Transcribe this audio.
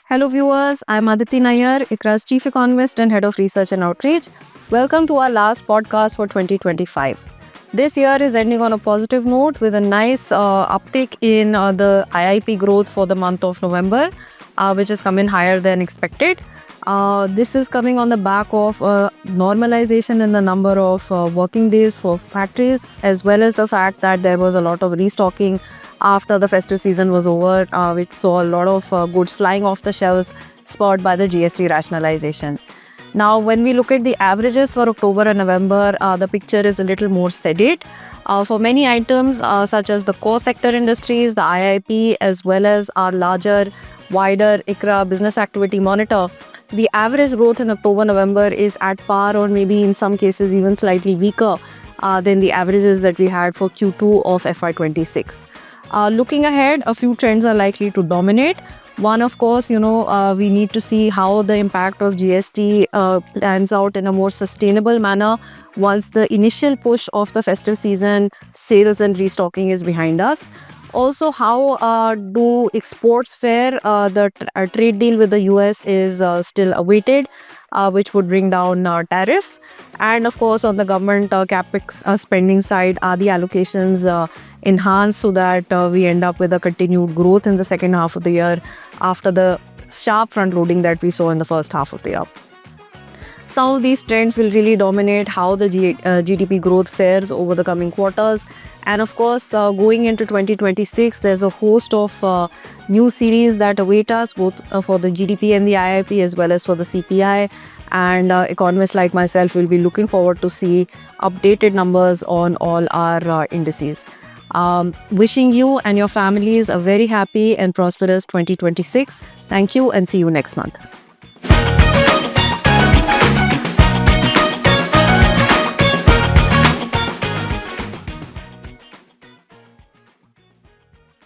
Hello viewers, I'm Aditi Nair, ICRA's Chief Economist and Head of Research and Outreach. Welcome to our last podcast for 2025. This year is ending on a positive note with a nice uptick in the IIP growth for the month of November, which has come in higher than expected. This is coming on the back of normalization in the number of working days for factories, as well as the fact that there was a lot of restocking after the festive season was over, which saw a lot of goods flying off the shelves, spurred by the GST rationalization. Now, when we look at the averages for October and November, the picture is a little more sedate. For many items, such as the core sector industries, the IIP, as well as our larger, wider ICRA business activity monitor, the average growth in October-November is at par, or maybe in some cases even slightly weaker than the averages that we had for Q2 of FY26. Looking ahead, a few trends are likely to dominate. One, of course, we need to see how the impact of GST plans out in a more sustainable manner once the initial push of the festive season sales and restocking is behind us. Also, how do exports fare? The trade deal with the US is still awaited, which would bring down tariffs. And of course, on the government capex spending side, are the allocations enhanced so that we end up with a continued growth in the second half of the year after the sharp front loading that we saw in the first half of the year. Some of these trends will really dominate how the GDP growth fares over the coming quarters. And of course, going into 2026, there's a host of new series that await us, both for the GDP and the IIP, as well as for the CPI. And economists like myself will be looking forward to see updated numbers on all our indices. Wishing you and your families a very happy and prosperous 2026. Thank you and see you next month.